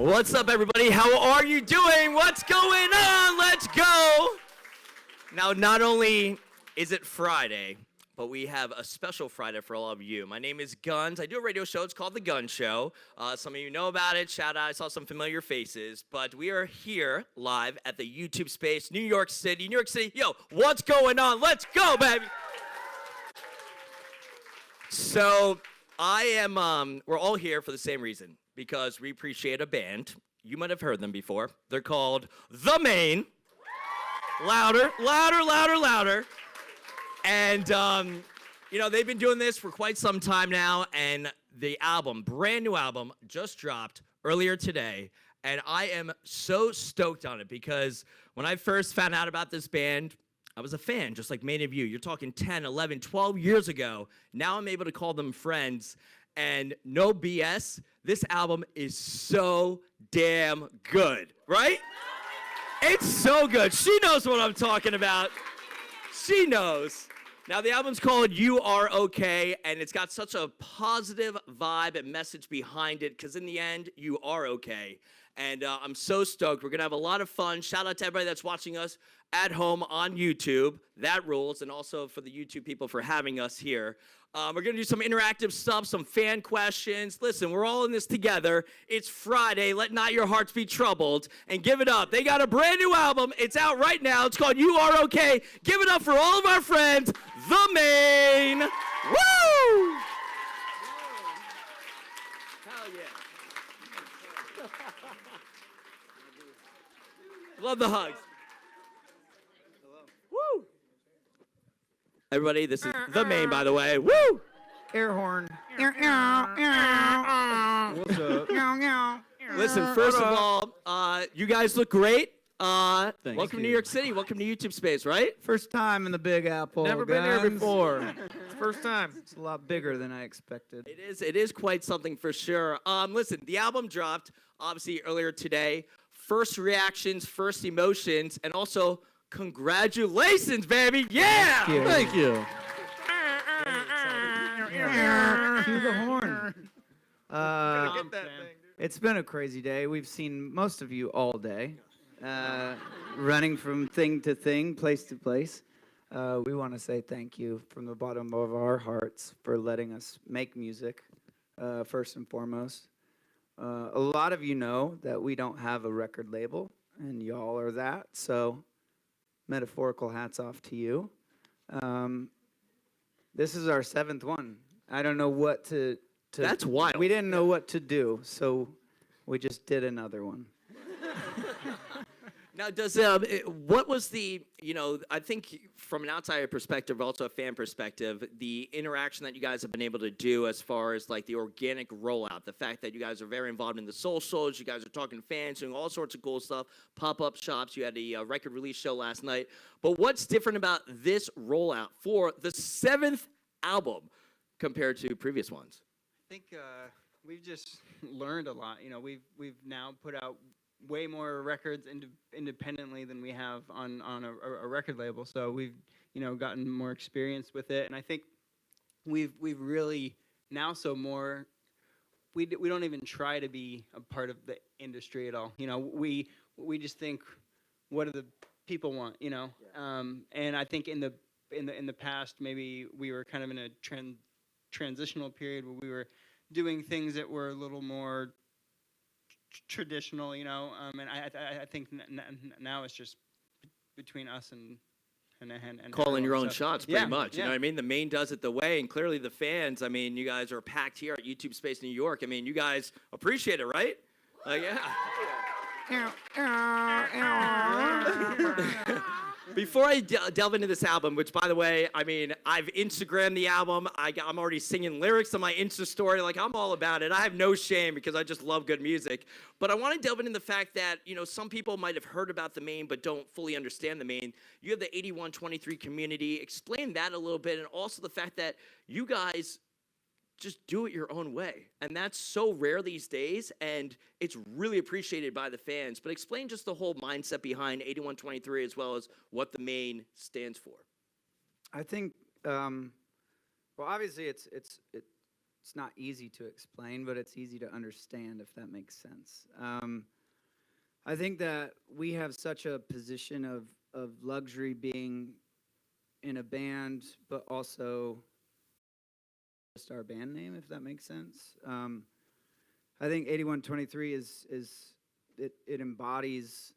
What's up, everybody? How are you doing? What's going on? Let's go! Now, not only is it Friday, but we have a special Friday for all of you. My name is Guns. I do a radio show. It's called The Gun Show. Some of you know about it. Shout out. I saw some familiar faces. But we are here live at the YouTube space, New York City. New York City. Yo, what's going on? Let's go, baby! So we're all here for the same reason, because we appreciate a band. You might have heard them before. They're called The Maine. Louder, louder, louder, louder. And, they've been doing this for quite some time now, and the album, brand new album, just dropped earlier today, and I am so stoked on it because when I first found out about this band, I was a fan, just like many of you. You're talking 10, 11, 12 years ago. Now I'm able to call them friends, and no BS, this album is so damn good, right? It's so good. She knows what I'm talking about. She knows. Now, the album's called You Are Okay, and it's got such a positive vibe and message behind it, because in the end, you are okay. And I'm so stoked. We're going to have a lot of fun. Shout out to everybody that's watching us at home on YouTube. That rules. And also for the YouTube people for having us here. We're going to do some interactive stuff, some fan questions. Listen, we're all in this together. It's Friday. Let not your hearts be troubled. And give it up. They got a brand new album. It's out right now. It's called You Are Okay. Give it up for all of our friends, The Maine. Woo! Hell yeah. Love the hugs. Woo! Everybody, this is The Maine, by the way. Woo! Air horn. What's up? Listen, first of all, you guys look great. Thank Welcome to you. New York City. Welcome to YouTube Space, right? First time in the Big Apple. Never been here guys. before. It's first time. It's a lot bigger than I expected. It is quite something for sure. Listen, the album dropped, obviously, earlier today. First reactions, first emotions, and also congratulations, baby! Yeah! Thank you. Cue the horn. It's been a crazy day. We've seen most of you all day, running from thing to thing, place to place. We want to say thank you from the bottom of our hearts for letting us make music, first and foremost. A lot of you know that we don't have a record label, and y'all are that, so metaphorical hats off to you. This is our 7th one. I don't know what to That's wild. We didn't know what to do, so we just did another one. Now, what was the, I think from an outsider perspective, also a fan perspective, the interaction that you guys have been able to do as far as like the organic rollout, the fact that you guys are very involved in the socials, you guys are talking to fans, doing all sorts of cool stuff, pop-up shops, you had a record release show last night. But what's different about this rollout for the 7th album compared to previous ones? I think we've just learned a lot. We've now put out way more records independently than we have on a record label. So we've gotten more experience with it, and I think we've really now we don't even try to be a part of the industry at all. We just think, what do the people want? Yeah. And I think in the past maybe we were kind of in a transitional period where we were doing things that were a little more traditional, and I think now it's just between us and calling your own so, shots, pretty much. Yeah. You know what I mean? The Maine does it the way, and clearly the fans. I mean, you guys are packed here at YouTube Space New York. I mean, you guys appreciate it, right? Like, yeah. Before I delve into this album, which, by the way, I mean, I've Instagrammed the album. I'm already singing lyrics on my Insta story. Like, I'm all about it. I have no shame because I just love good music. But I want to delve into the fact that, some people might have heard about the Maine but don't fully understand the Maine. You have the 8123 community. Explain that a little bit, and also the fact that you guys just do it your own way. And that's so rare these days, and it's really appreciated by the fans. But explain just the whole mindset behind 8123 as well as what the Maine stands for. I think, well, obviously it's it's not easy to explain, but it's easy to understand, if that makes sense. I think that we have such a position of luxury being in a band, but also just our band name, if that makes sense. I think 8123 it embodies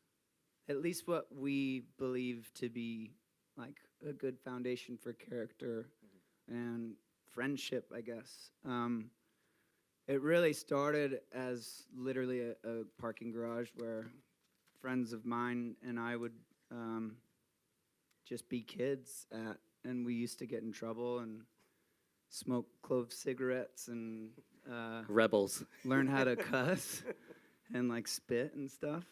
at least what we believe to be like a good foundation for character and friendship, I guess. It really started as literally a parking garage where friends of mine and I would just be kids at, and we used to get in trouble and smoke clove cigarettes and Rebels. learn how to cuss and like spit and stuff.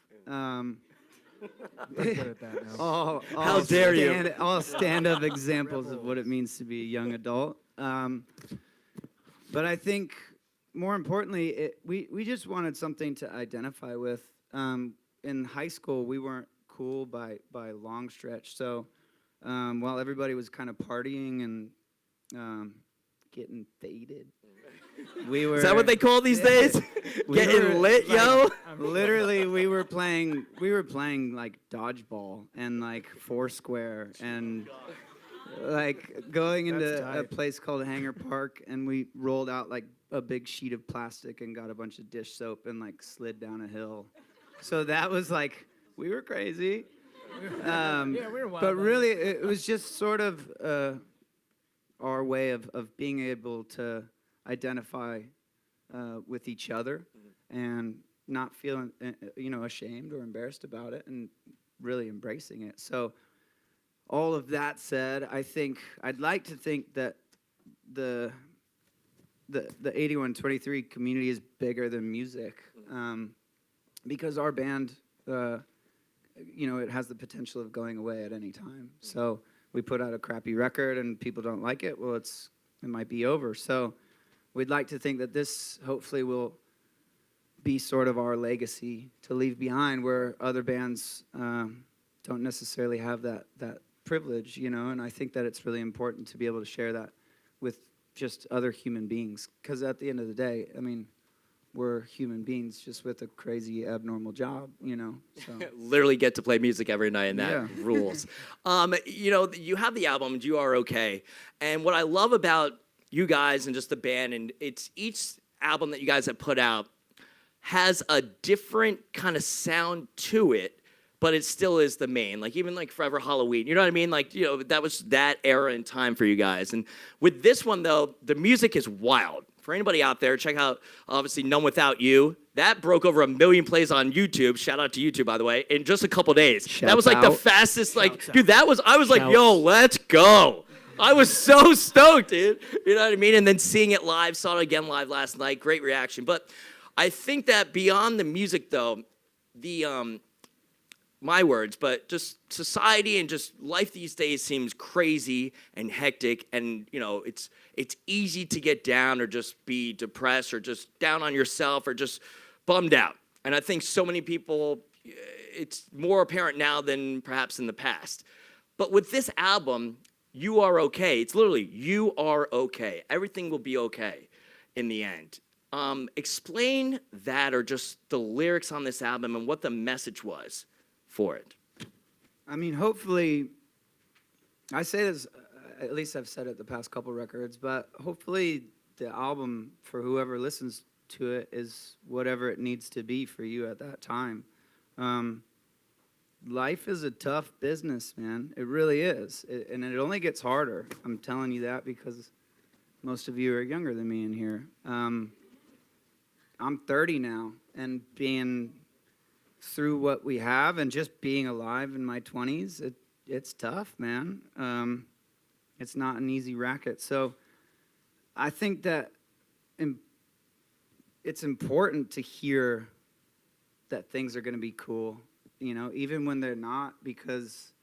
Pretty good at that now. All How dare you. All stand-up examples of what it means to be a young adult. But I think more importantly, we just wanted something to identify with. In high school, we weren't cool by a long stretch. So while everybody was kind of partying and getting faded, we were. Is that what they call these days? We Getting were, lit, like, yo? Literally, we were playing like dodgeball and like Foursquare and like going into a place called Hangar Park, and we rolled out like a big sheet of plastic and got a bunch of dish soap and like slid down a hill. So that was like, we were crazy. Yeah, we were wild. But really, it was just sort of our way of being able to identify with each other and not feeling, ashamed or embarrassed about it, and really embracing it. So all of that said, I'd like to think that the 8123 community is bigger than music, because our band, it has the potential of going away at any time. So we put out a crappy record and people don't like it, well, it might be over. So we'd like to think that this hopefully will be sort of our legacy to leave behind, where other bands don't necessarily have that privilege, and I think that it's really important to be able to share that with just other human beings, because at the end of the day, I mean, we're human beings just with a crazy abnormal job, so. Literally get to play music every night, and that Yeah. rules. You have the album, You Are Okay, and what I love about you guys and just the band, and it's each album that you guys have put out has a different kind of sound to it, but it still is the main. Like, even like Forever Halloween, you know what I mean? Like, that was that era in time for you guys. And with this one, though, the music is wild. For anybody out there, check out, obviously, None Without You. That broke over 1 million plays on YouTube. Shout out to YouTube, by the way, in just a couple days. That was like the fastest, dude, I was like, yo, let's go. I was so stoked, dude. You know what I mean? And then seeing it live, saw it again live last night. Great reaction. But I think that beyond the music, though, my words, but just society and just life these days seems crazy and hectic, and it's easy to get down or just be depressed or just down on yourself or just bummed out. And I think so many people, it's more apparent now than perhaps in the past. But with this album, You Are Okay, it's literally, you are okay. Everything will be okay in the end. Explain that, or just the lyrics on this album and what the message was for it. I mean, hopefully, I say this, at least I've said it the past couple records, but hopefully the album, for whoever listens to it, is whatever it needs to be for you at that time. Life is a tough business, man. It really is. And it only gets harder. I'm telling you that because most of you are younger than me in here. I'm 30 now, and being through what we have and just being alive in my 20s, it's tough, man. It's not an easy racket. So I think that it's important to hear that things are going to be cool, even when they're not, because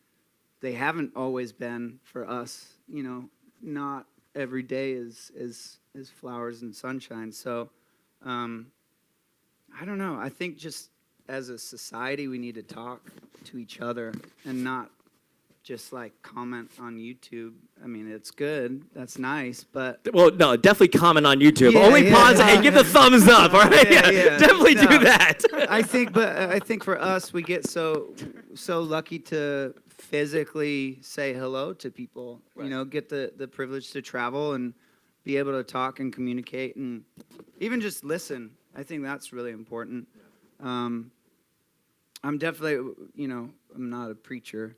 they haven't always been for us. Not every day is flowers and sunshine. So I don't know. I think just as a society, we need to talk to each other and not just like comment on YouTube. I mean, it's good. That's nice, but Well, no, definitely comment on YouTube. Yeah, Only yeah. pause it and give the thumbs up, all right? Yeah. Definitely do No. that. I think for us, we get so lucky to physically say hello to people. Right. You know, get the privilege to travel and be able to talk and communicate and even just listen. I think that's really important. I'm definitely, you know, I'm not a preacher,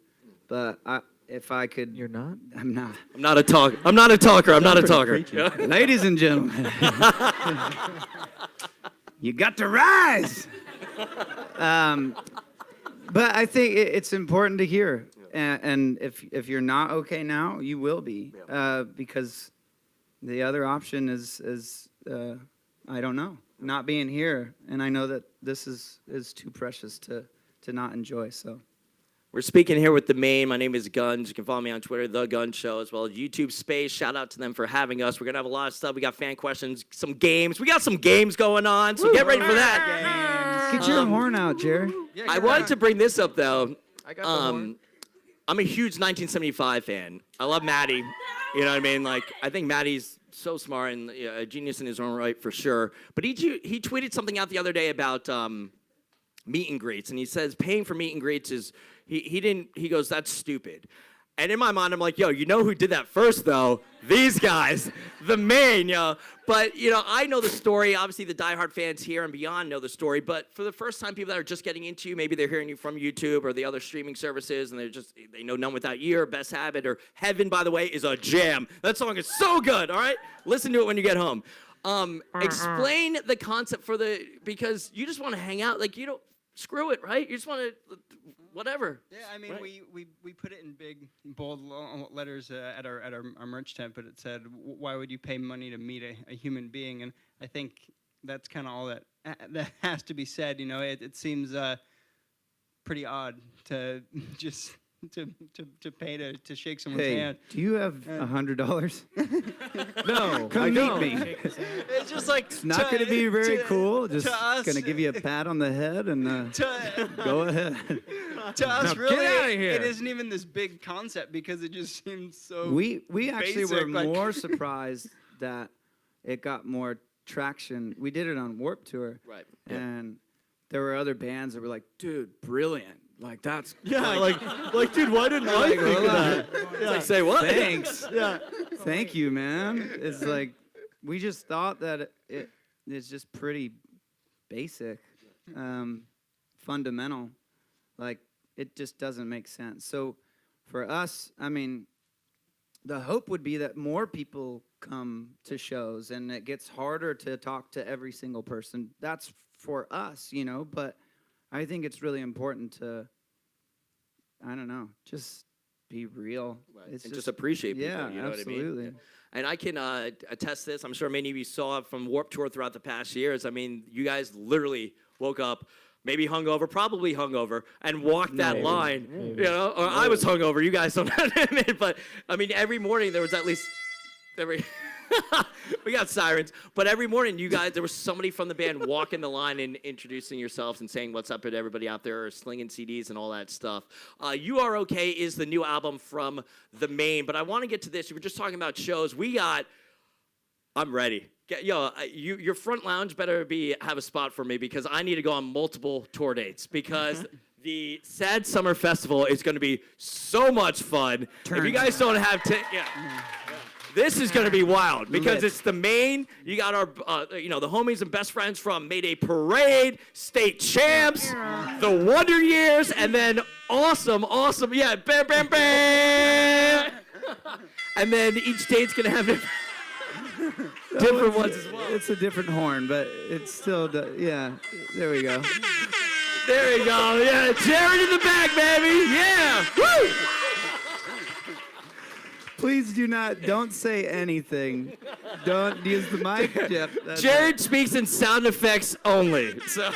but if I could, You're not? I'm not. I'm not a talker. I'm not a talker. Yeah. Ladies and gentlemen, you got to rise. But I think it's important to hear, and if you're not okay now, you will be, because the other option is I don't know, not being here, and I know that this is too precious to not enjoy. So. We're speaking here with the Maine. My name is Guns. You can follow me on Twitter, The Gun Show, as well as YouTube Space. Shout out to them for having us. We're going to have a lot of stuff. We got fan questions, some games. We got some games going on, so get ready for that. Get your horn out, Jerry. I wanted to bring this up, though. I got the horn. I'm a huge 1975 fan. I love Maddie. You know what I mean? Like, I think Maddie's so smart and a genius in his own right, for sure. But he tweeted something out the other day about meet and greets, and he says paying for meet and greets is he goes, that's stupid. And in my mind, I'm like, yo, you know who did that first, though? These guys, the Maine, yo. But, you know, I know the story. Obviously, the diehard fans here and beyond know the story. But for the first time, people that are just getting into you, maybe they're hearing you from YouTube or the other streaming services, and they know None Without You or Best Habit or Heaven, by the way, is a jam. That song is so good, all right? Listen to it when you get home. Explain the concept because you just want to hang out. Like, you don't, screw it, right? You just want to, whatever. Yeah, I mean, right? we put it in big, bold letters at our merch tent, but it said, why would you pay money to meet a human being? And I think that's kind of all that has to be said. You know, it seems pretty odd to just to pay to shake someone's Hey, hand. do you have $100? No, Come I meet don't. me. It's just like It's not going to be very cool. Just to us, going to give you a pat on the head and go ahead. To us, Now, really, get outta here. it isn't even this big concept because it just seems so. We actually were basic, like- more surprised that it got more traction. We did it on Warped Tour. Right. And there were other bands that were like, dude, brilliant. Like, that's... Yeah, like, dude, why didn't I think of that? It's like, say what? Thanks. Yeah. Thank you, man. It's like, we just thought that it's just pretty basic, fundamental. Like, it just doesn't make sense. So for us, I mean, the hope would be that more people come to shows and it gets harder to talk to every single person. That's for us, you know, but I think it's really important to, I don't know, just be real. Right. It's And just appreciate people, yeah, you know absolutely. what I mean? And I can attest this. I'm sure many of you saw it from Warped Tour throughout the past years. I mean, you guys literally woke up, maybe hungover, probably hungover, and walked that line. You know, or I was hungover. You guys don't admit, but I mean, every morning there was at least we got sirens, but every morning you guys, there was somebody from the band walking the line and introducing yourselves and saying what's up to everybody out there, or slinging CDs and all that stuff. You Are Okay is the new album from the Maine, but I want to get to this. You were just talking about shows. I'm ready. Your front lounge better have a spot for me, because I need to go on multiple tour dates, because the Sad Summer Festival is going to be so much fun. If you guys don't have this is going to be wild, because it's the Maine. You got our, the homies and best friends from Mayday Parade, state champs, the Wonder Years, and then awesome, yeah, bam, bam, bam. And then each date's going to have different ones as well. It's a different horn, but it's still, yeah, there we go. There you go. Yeah, Jared in the back, baby. Yeah. Woo! Please don't say anything. Don't use the mic, Jeff. Jared speaks in sound effects only. So.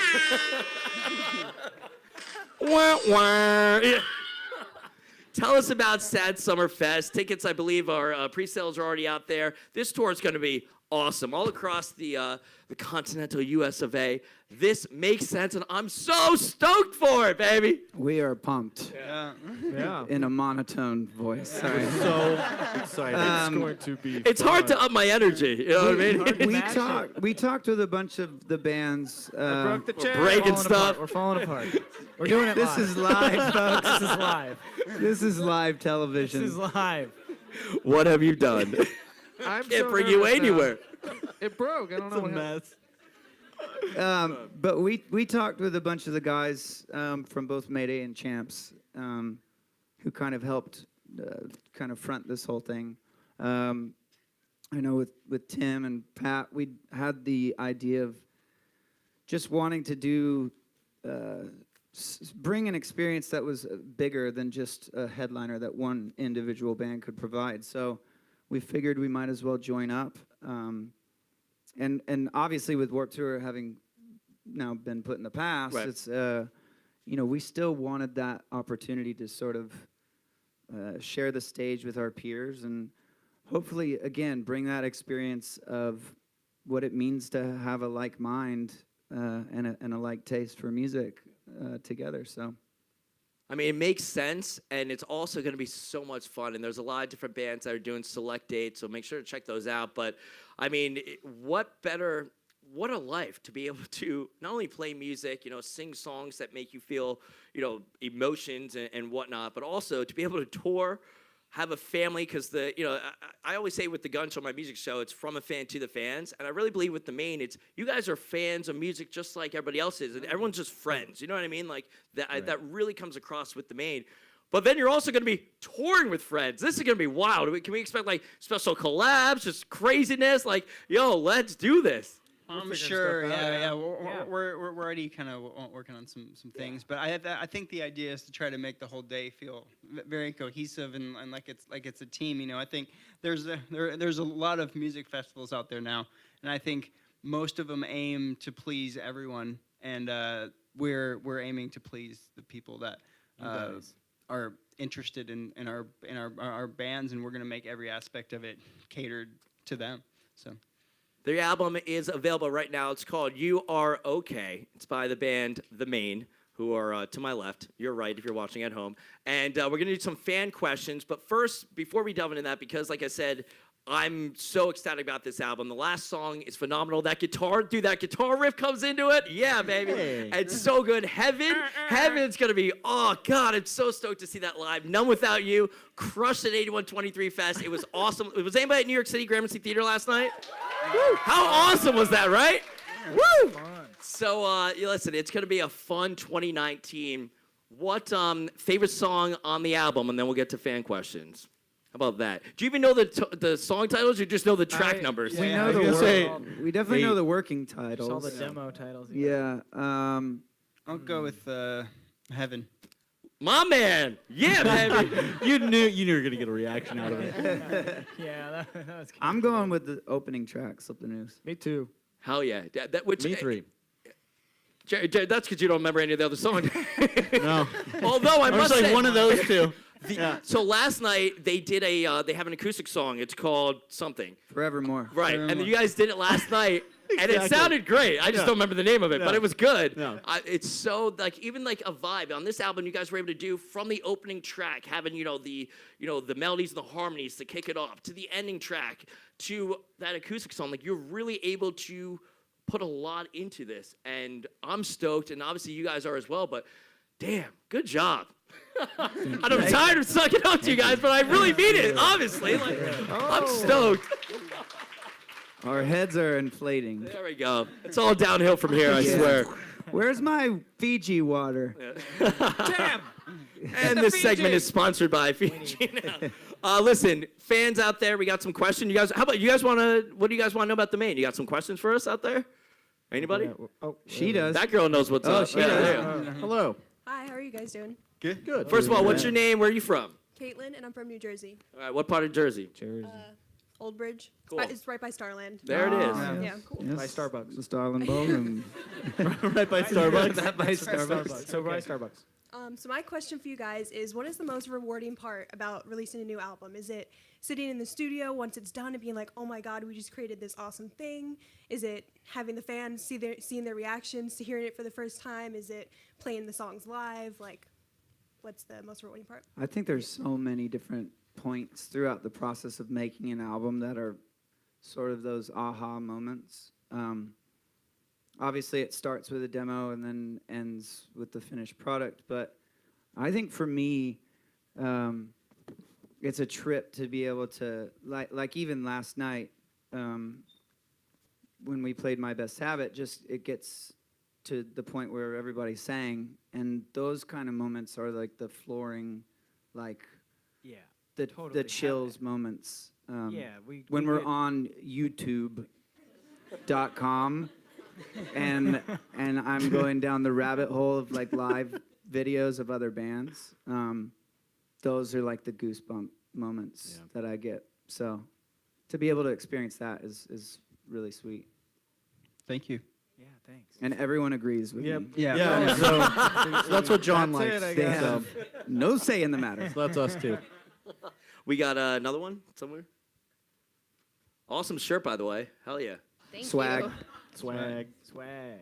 Wah, wah. Yeah. Tell us about Sad Summer Fest. Tickets, I believe, are pre-sales are already out there. This tour is going to be awesome. All across the continental U.S. of A. This makes sense, and I'm so stoked for it, baby. We are pumped Yeah. in a monotone voice. Sorry. So excited. It's going to be It's hard to up my energy. You know what I mean? We talked with a bunch of the bands. broke the chair. breaking stuff. We're falling apart. We're doing it This live. is live, folks. This is live. This is live This television. is live. What have you done? I'm Can't so bring you nervous now. anywhere. It broke. I don't know what happened. But we talked with a bunch of the guys from both Mayday and Champs who kind of helped kind of front this whole thing. I know with Tim and Pat, we had the idea of just wanting to do bring an experience that was bigger than just a headliner that one individual band could provide. So we figured we might as well join up. And obviously with Warped Tour having now been put in the past, Right. it's we still wanted that opportunity to sort of share the stage with our peers and hopefully again bring that experience of what it means to have a like mind and a like taste for music together. So. I mean, it makes sense, and it's also going to be so much fun. And there's a lot of different bands that are doing select dates, so make sure to check those out. But, I mean, what a life to be able to not only play music, sing songs that make you feel, emotions and whatnot, but also to be able to tour, have a family, because I always say with the Gun Show, my music show, it's from a fan to the fans, and I really believe with the Maine, it's you guys are fans of music just like everybody else is, and everyone's just friends, you know what I mean? Like, that really comes across with the Maine. But then you're also going to be touring with friends. This is going to be wild. Can we expect, like, special collabs, just craziness? Like, yo, let's do this. I'm sure. Yeah. We're already kind of working on some things, but I think the idea is to try to make the whole day feel very cohesive and like it's a team. I think there's a lot of music festivals out there now, and I think most of them aim to please everyone, and we're aiming to please the people that are interested in our bands, and we're gonna make every aspect of it catered to them. So. The album is available right now. It's called You Are Okay. It's by the band The Maine, who are to my left. You're right if you're watching at home. And we're going to do some fan questions. But first, before we delve into that, because like I said, I'm so ecstatic about this album. The last song is phenomenal. That guitar riff comes into it. Yeah, baby. Hey. It's so good. Heaven's going to be, oh, God, I'm so stoked to see that live. None Without You. Crushed at 8123 Fest. It was awesome. Was anybody at New York City Gramercy Theater last night? Woo. How awesome was that, right? Woo! So, listen, it's going to be a fun 2019. What favorite song on the album? And then we'll get to fan questions. How about that? Do you even know the song titles, or just know the track numbers? We Yeah, know I was the gonna say, we definitely know the working Saw titles. the demo titles. Yeah. I'll go with Heaven. My man. Yeah, baby. You knew you were gonna get a reaction out of it. Yeah, that was good. I'm going with the opening track, Slip the News. Me too. Hell yeah. Which, Me three. Jerry, that's because you don't remember any of the other songs. No. Although I I was must like say, one of those two. Yeah. so last night they did they have an acoustic song. It's called something. Forevermore. Right. And Forevermore. you guys did it last night. And it Exactly. sounded great. I just Yeah. don't remember the name of it, but Yeah. it was good. Yeah. It's so like even like a vibe on this album. You guys were able to do from the opening track, having the melodies and the harmonies to kick it off, to the ending track, to that acoustic song. Like you're really able to put a lot into this, and I'm stoked, and obviously you guys are as well. But damn, good job. I'm tired of sucking up to you guys, but I really mean it. Obviously, like I'm stoked. Our heads are inflating. There we go. It's all downhill from here, I swear. Where's my Fiji water? Damn! And this segment is sponsored by Fiji now. Listen, fans out there, we got some questions. You guys, what do you guys want to know about the Maine? You got some questions for us out there? Anybody? She does. That girl knows what's up. she Yeah, does. there you go. Hello. Hi, how are you guys doing? Good. First of all, what's your name? Where are you from? Caitlin, and I'm from New Jersey. All right, what part of Jersey? Old Bridge. Cool. It's right by Starland. There it is. Yeah, cool. Yes. By Starbucks. The Starland Ballroom. Right by Starbucks. That by Starbucks. So by Starbucks. So my question for you guys is, what is the most rewarding part about releasing a new album? Is it sitting in the studio once it's done and being like, oh my God, we just created this awesome thing? Is it having the fans seeing their reactions to hearing it for the first time? Is it playing the songs live? Like, what's the most rewarding part? I think there's so many different points throughout the process of making an album that are sort of those aha moments. Obviously, it starts with a demo and then ends with the finished product. But I think for me, it's a trip to be able to, like even last night, when we played My Best Habit, just it gets to the point where everybody sang, and those kind of moments are like the flooring, like Yeah. the Totally chills moments. Yeah. We When we're get- on YouTube.com and I'm going down the rabbit hole of like live videos of other bands, those are like the goosebump moments that I get. So to be able to experience that is really sweet. Thank you. Yeah. Thanks. And everyone agrees with Yep. me. Yeah. So that's what John That's likes. it, I They guess. have no say in the matter. So that's us too. We got another one somewhere. Awesome shirt, by the way. Hell yeah. Thank Swag. you. Swag. Swag.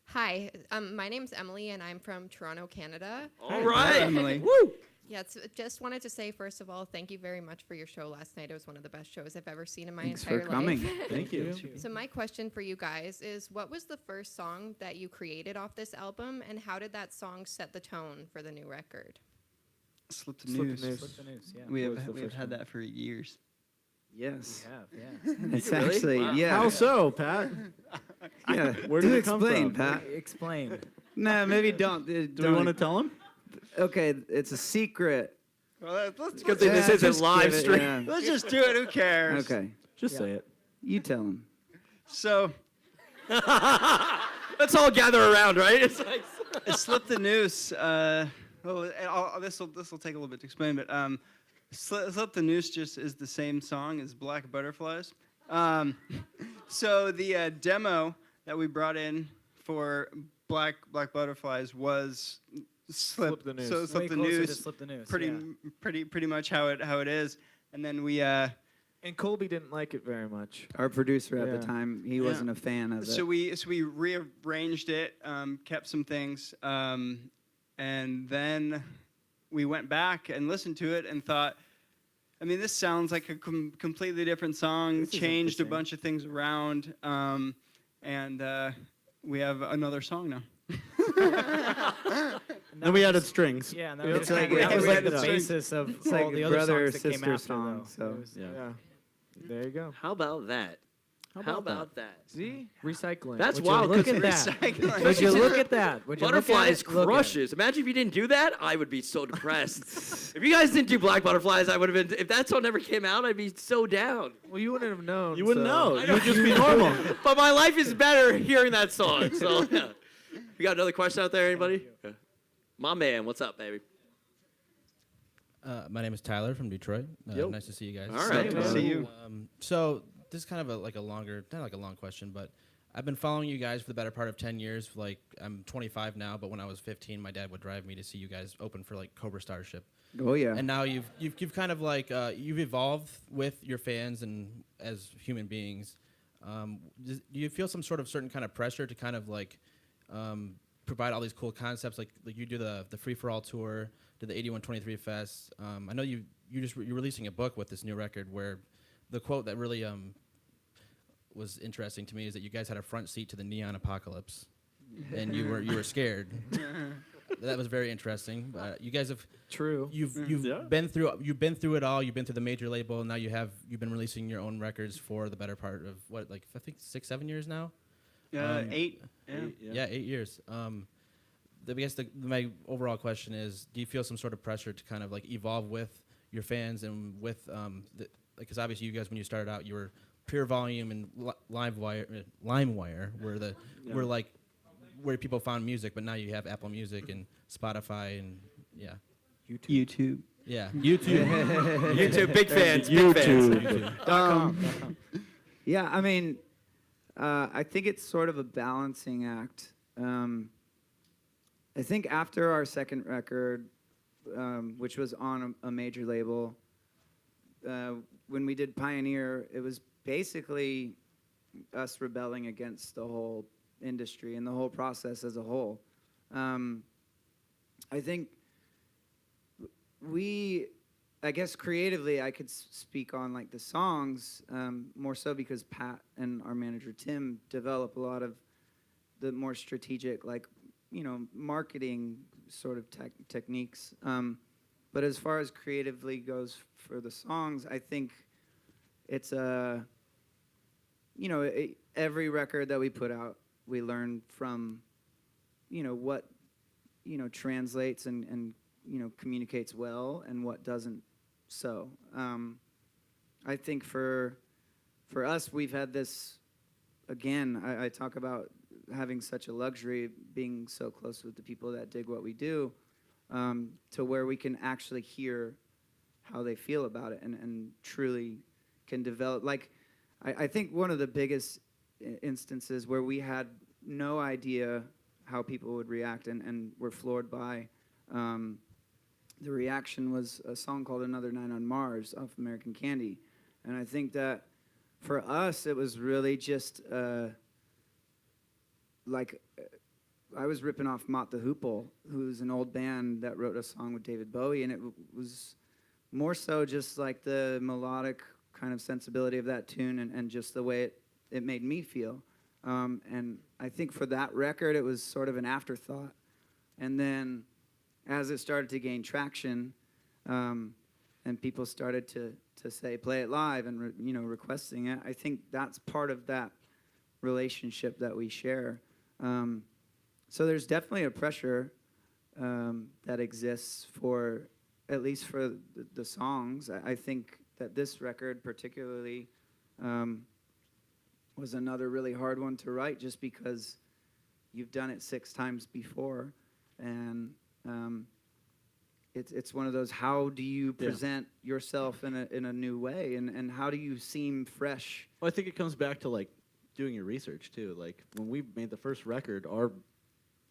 Hi, my name's Emily, and I'm from Toronto, Canada. All right. Emily. Woo. Yeah, just wanted to say, first of all, thank you very much for your show last night. It was one of the best shows I've ever seen in my Thanks entire for coming. life. Thank you. So my question for you guys is, what was the first song that you created off this album, and how did that song set the tone for the new record? Slip the Slip the news. news. Flip the news. Yeah. We What have was the we have first had one? that for years. Yes. We have. Yeah. It's Really? actually, Wow. yeah. How so, Pat? Yeah. Where Do did it come explain, from? Pat. Explain. No, maybe don't. Do we want to tell him? Okay, it's a secret. Well, let's Good thing this isn't live give it- stream. yeah. let's just do it. Who cares? Okay, Just say it. you tell him. So Let's all gather around, right? It's like Slip the Noose. This will take a little bit to explain, but Slip the Noose just is the same song as Black Butterflies. So the demo that we brought in for Black Butterflies was Slip the Noose. So Way Slip the closer to Noose. Slip the News. Pretty Yeah. pretty much how it is, and then we. And Colby didn't like it very much. Our producer at Yeah. the time, he Yeah. wasn't a fan of it. So we rearranged it, kept some things, and then we went back and listened to it and thought, I mean, this sounds like a completely different song. This isn't the Changed a same. bunch of things around, and we have another song now. And we added strings. Yeah, and that It's was, like- that was it's like like the a- basis of it's all like the other brother, songs that came sister after, song, though. so- It was- Yeah. There you go. how about that? How about that? See? Recycling. That's Would you wild, Look 'cause at that. Recycling. Would you look at that? Would you look at Butterflies it? Look at it. crushes. Imagine if you didn't do that, I would be so depressed. If you guys didn't do Black Butterflies, I would have been. If that song never came out, I'd be so down. Well, you wouldn't have known. You wouldn't know. I You know. would just be normal. But my life is better hearing that song. So, yeah. You got another question out there, anybody? Yeah. My man, what's up, baby? My name is Tyler from Detroit. Yo. Nice to see you guys. All right. Good to see you. So this is kind of like a longer, not like a long question, but I've been following you guys for the better part of 10 years. Like I'm 25 now, but when I was 15, my dad would drive me to see you guys open for like Cobra Starship. Oh yeah. And now you've kind of like you've evolved with your fans and as human beings. Do you feel some sort of certain kind of pressure to kind of like provide all these cool concepts, like you do the free for all tour, do the 8123 Fest? I know you're releasing a book with this new record where the quote that really was interesting to me is that you guys had a front seat to the neon apocalypse, and you were scared. That was very interesting. You guys have True. you've Yeah. been through it all. You've been through the major label, and now you've been releasing your own records for the better part of what, like I think 6-7 years now. 8. Yeah. Yeah, 8 years. I guess my overall question is: do you feel some sort of pressure to kind of like evolve with your fans and with because obviously you guys when you started out you were Pure Volume and LimeWire were like where people found music, but now you have Apple Music and Spotify and yeah. YouTube. Yeah, YouTube. YouTube, big fans, big fans. YouTube. Yeah, I mean, I think it's sort of a balancing act. I think after our second record, which was on a major label, when we did Pioneer, it was basically us rebelling against the whole industry and the whole process as a whole. I think I guess creatively, I could speak on like the songs more so because Pat and our manager Tim develop a lot of the more strategic, like, marketing sort of techniques. But as far as creatively goes for the songs, I think it's every record that we put out, we learn from, what, translates and communicates well and what doesn't. So I think for us, we've had this, again, I talk about having such a luxury, being so close with the people that dig what we do, to where we can actually hear how they feel about it and truly can develop. Like, I think one of the biggest instances where we had no idea how people would react and were floored by the reaction was a song called Another Night on Mars off American Candy. And I think that for us, it was really just I was ripping off Mott the Hoople, who's an old band that wrote a song with David Bowie, and it was more so just like the melodic kind of sensibility of that tune and just the way it made me feel. And I think for that record, it was sort of an afterthought. And then as it started to gain traction, and people started to say, play it live and, requesting it, I think that's part of that relationship that we share. So there's definitely a pressure that exists for, at least for the songs. I think that this record particularly was another really hard one to write just because you've done it 6 times before. And it's one of those, how do you present yourself in a new way, and how do you seem fresh? Well, I think it comes back to like doing your research too. Like when we made the first record, our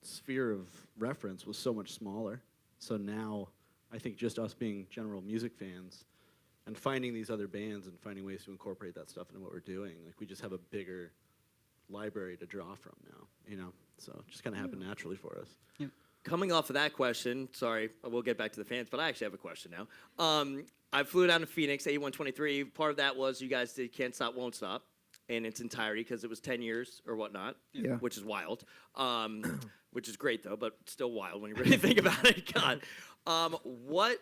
sphere of reference was so much smaller. So now I think just us being general music fans and finding these other bands and finding ways to incorporate that stuff into what we're doing, like we just have a bigger library to draw from now, So it just kind of happened naturally for us. Yep. Coming off of that question, sorry, we'll get back to the fans, but I actually have a question now. I flew down to Phoenix, 8123. Part of that was you guys did Can't Stop, Won't Stop in its entirety because it was 10 years or whatnot, which is wild. Which is great, though, but still wild when you really think about it. God. What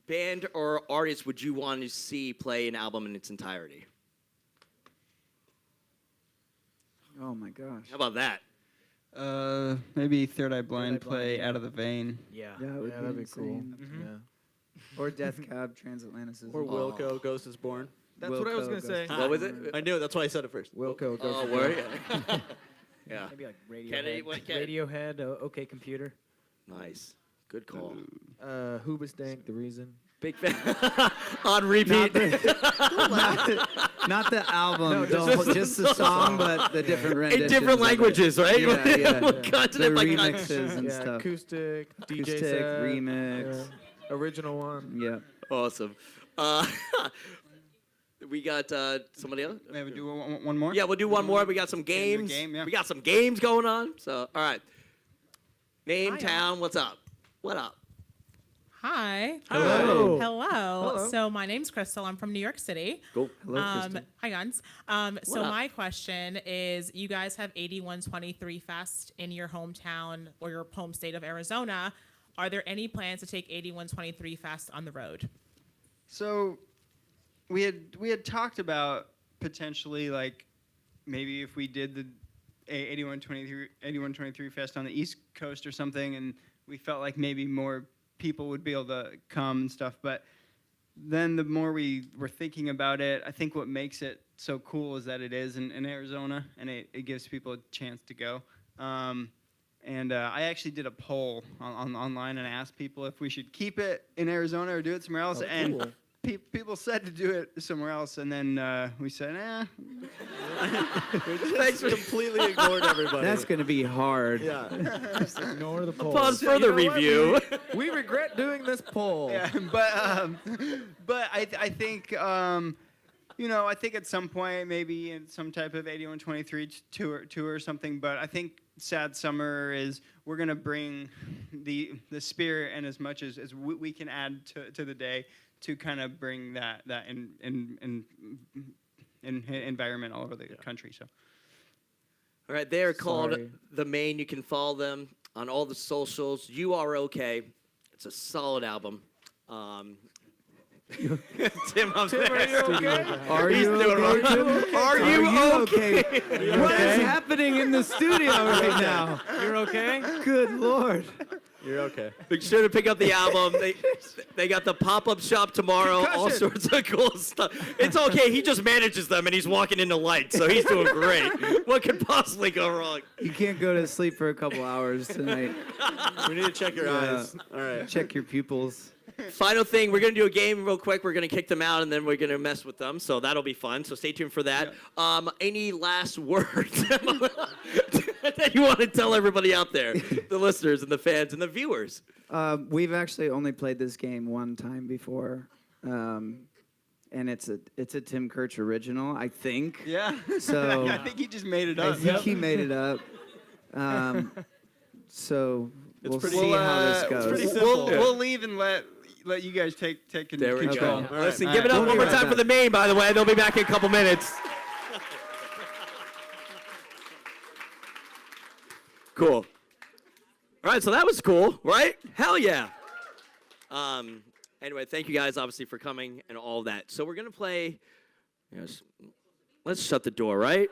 band or artist would you want to see play an album in its entirety? Oh, my gosh. How about that? Maybe Third Eye Blind play Out of the Vein. Yeah. Yeah, it would that'd be cool. insane. Yeah. Or Death Cab, Transatlanticism. Or Wilco, Ghost is Born. That's what I was going to say. What was it? I knew it. That's why I said it first. Wilco goes. Oh, to were you? Yeah. Maybe like Radiohead. Kennedy, what, Radiohead. OK Computer. Nice. Good call. Hoobastank. The Reason. Big fan. On repeat. Not the album, No, just the song, but the different renditions. In different of it. languages, right? Yeah. Continent by The continent. remixes and Yeah, stuff. acoustic, DJ Acoustic, set, remix. original one. Yeah. Awesome. We got somebody else? Maybe do one more? Yeah, we'll do one more. We got some Game, games. game, yeah. We got some games going on. So, all right. Name, Hi, town, what's up? What up? Hi. Hello. Hello. Hello. So my name's Crystal. I'm from New York City. Cool. Hello, Kristen. Hi, guys. So up? my question is, you guys have 8123 Fest in your hometown or your home state of Arizona. Are there any plans to take 8123 Fest on the road? So we had talked about potentially, like, maybe if we did the 8123 Fest on the East Coast or something, and we felt like maybe more people would be able to come and stuff. But then the more we were thinking about it, I think what makes it so cool is that it is in Arizona, and it gives people a chance to go. And I actually did a poll online and asked people if we should keep it in Arizona or do it somewhere else. Oh, and cool. people said to do it somewhere else, and then we said, Thanks for completely ignored everybody. That's going to be hard. Yeah. Just ignore the poll. Upon further review. We regret doing this poll. Yeah, but I think I think at some point maybe in some type of 8123 tour or something. But I think Sad Summer is we're gonna bring the spirit and as much as we can add to the day to kind of bring that in environment all over the country. So. All right, they are called Sorry. The Maine. You can follow them on all the socials. You Are Okay. It's a solid album. Tim, I'm there. Are He's you doing okay? wrong. Are you okay? What is happening in the studio right now? You're okay? Good Lord. You're okay. Make sure to pick up the album. They got the pop-up shop tomorrow. All Concussion. sorts of cool stuff. It's okay. He just manages them, and he's walking into light, so he's doing great. What could possibly go wrong? You can't go to sleep for a couple hours tonight. We need to check your Yeah. eyes. All right. Check your pupils. Final thing, we're going to do a game real quick. We're going to kick them out, and then we're going to mess with them, so that'll be fun. So stay tuned for that. Any last words that you want to tell everybody out there, the listeners and the fans and the viewers? We've actually only played this game one time before, and it's a Tim Kirch original, I think. Yeah. So I think he just made it I up. think he made it up. So we'll pretty- see Well, how this it's goes. pretty simple. We'll leave and let you guys take There we control. go. Okay. Listen, All give it right. up We'll one be more right time back. for the Maine, by the way. They'll be back in a couple minutes. Cool. All right, so that was cool, right? Hell yeah. Anyway, thank you guys, obviously, for coming and all that. So we're going to play. Yes, let's shut the door, right?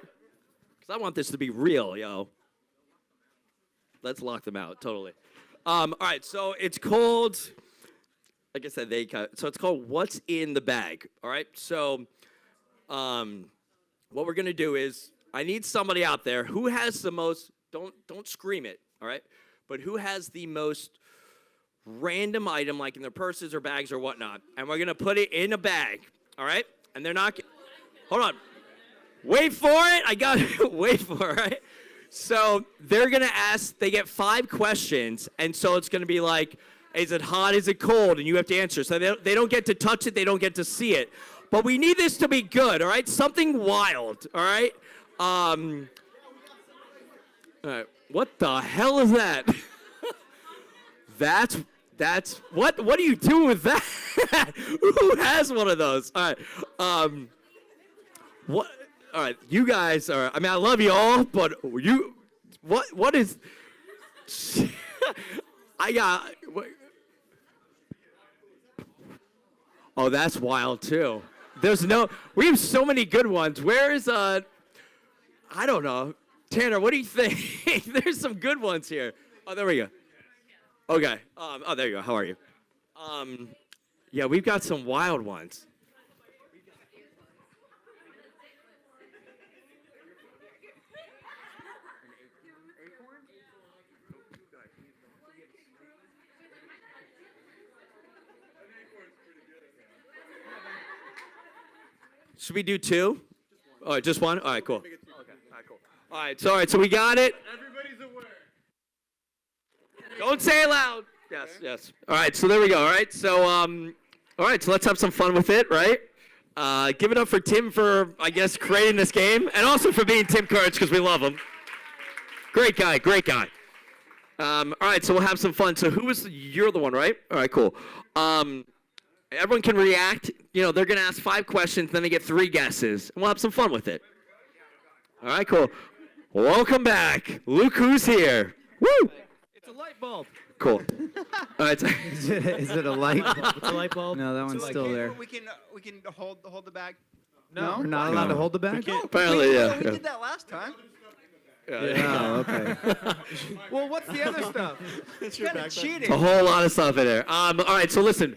Because I want this to be real, yo. Let's lock them out, totally. All right, so it's called, like I said, so it's called What's in the Bag, all right? So what we're going to do is I need somebody out there who has the most, don't scream it, all right? But who has the most random item, like in their purses or bags or whatnot, and we're going to put it in a bag, all right? And they're not, hold on. Wait for it. I got it. Wait for it, right? So they're going to ask, they get 5 questions, and so it's going to be like, is it hot, is it cold? And you have to answer. So they don't get to touch it, they don't get to see it. But we need this to be good, all right? Something wild, all right? All right. What the hell is that? That's, what are you doing with that? Who has one of those? All right. What? All right, you guys are, I mean, I love you all, but what is, oh, that's wild too. We have so many good ones. Where is, I don't know. Tanner, what do you think? There's some good ones here. Oh, there we go. Okay. Oh, there you go. How are you? Yeah, we've got some wild ones. Should we do 2? All right, just one? All right, cool. Okay, all right, cool. All right, so we got it. Everybody's aware. Don't say it loud. Yes, yes. All right, so there we go. All right, so let's have some fun with it, right? Give it up for Tim for, I guess, creating this game, and also for being Tim Kirch, because we love him. Great guy, great guy. All right, so we'll have some fun. So you're the one, right? All right, cool. Everyone can react. You know, they're going to ask 5 questions, then they get 3 guesses, and we'll have some fun with it. All right, cool. Welcome back. Look who's here. Woo! It's a light bulb. Cool. All right. Is it a light bulb? It's a light bulb. No, that one's still there. We can hold the bag. No. We're not allowed to hold the bag? Apparently, yeah. We did that last time. Oh, okay. Well, what's the other stuff? It's your Kind of backpack. cheating. A whole lot of stuff in there. All right, so listen.